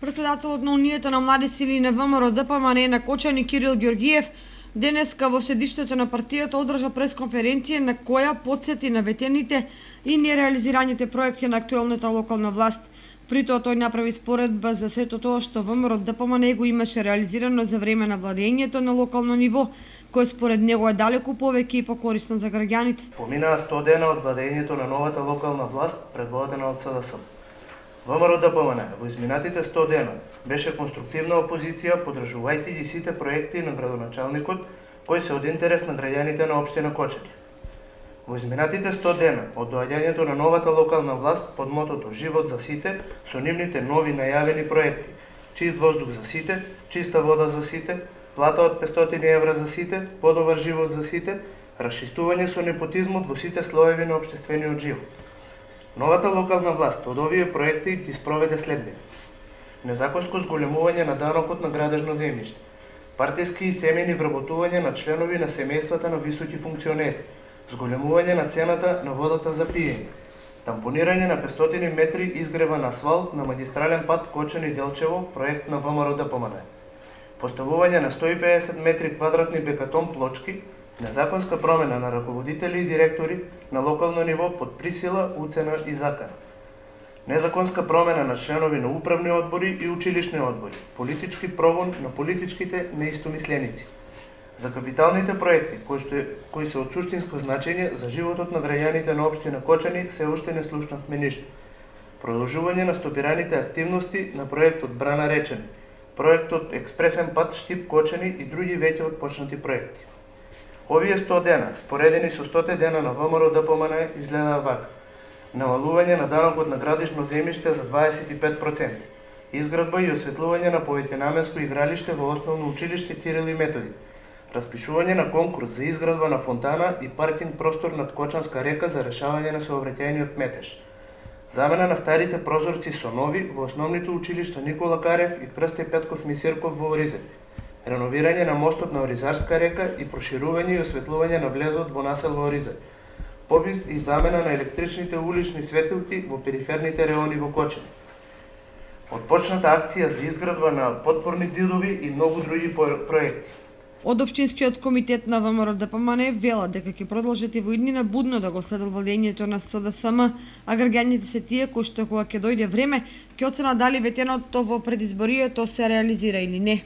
Председателот на Унијата на млади сили на ВМРО ДПМНЕ на Кочани Кирил Ѓорѓиев денеска во седиштето на партијата одржа пресконференција на која потсети на ветените и нереализираните проекти на актуелната локална власт. При тоа тој направи споредба за сето тоа што ВМРО ДПМНЕ го имаше реализирано за време на владењето на локално ниво, кој според него е далеку повеќе и покорисно за граѓаните. Поминаа 100 дена од владењето на новата локална власт предводена од СДС. ВМРО ДПМНЕ во изминатите 100 дена беше конструктивна опозиција, подржувајќи ги сите проекти на градоначалникот кои се од интерес на граѓаните на општина Кочани. Во изминатите 100 дена од доаѓањето на новата локална власт под мотото Живот за сите, со нивните нови најавени проекти: чист воздух за сите, чиста вода за сите, плата од 500 евра за сите, подобар живот за сите, расчистување со непотизмот во сите слоеви на општествениот живот. Новата локална власт од овие проекти ги спроведе следните: незаконско зголемување на данокот на градежно земјиште, партиски и семејни вработување на членови на семејствата на високи функционери, зголемување на цената на водата за пиење, тампонирање на 500 метри изгреван асфалт на магистрален пат Кочани-Делчево, проект на ВМРО ДПМНЕ, поставување на 150 метри квадратни бекатон плочки, незаконска промена на раководители и директори на локално ниво под присила, уцена и закана, незаконска промена на членови на управни одбори и училишни одбори, политички прогон на политичките неистомисленици. За капиталните проекти, кои се од суштинско значење за животот на граѓаните на општина Кочани, се уште не слушнавме ништо. Продолжување на стопираните активности на проектот Брана Речени, проектот Експресен пат Штип Кочани и други веќе отпочнати проекти. Овие 100 дена, споредени со 100 дена на ВМРО ДПМНЕ, изгледаа вака: намалување на данокот на градишно земјиште за 25%, изградба и осветлување на повеќенаменско игралиште во основно училиште Кирил и Методи, распишување на конкурс за изградба на фонтана и паркинг простор над Кочанска река за решавање на сообраќајниот метеж, замена на старите прозорци со нови во основните училишта Никола Карев и Крстеј Петков Мисирков во Оризај, реновирање на мостот на Оризарска река и проширување и осветлување на влезот во населба Оризај, попис и замена на електричните улични светилки во периферните реони во Кочани, отпочната акција за изградба на подпорни ѕидови и многу други проекти. Од Општинскиот комитет на ВМРО ДПМНЕ велат дека ќе продолжат и во иднина будно да го следат владењето на СДСМ, а граѓаните се тие кои што кога ќе дојде време ќе оценат дали ветеното во предизборието се реализира или не.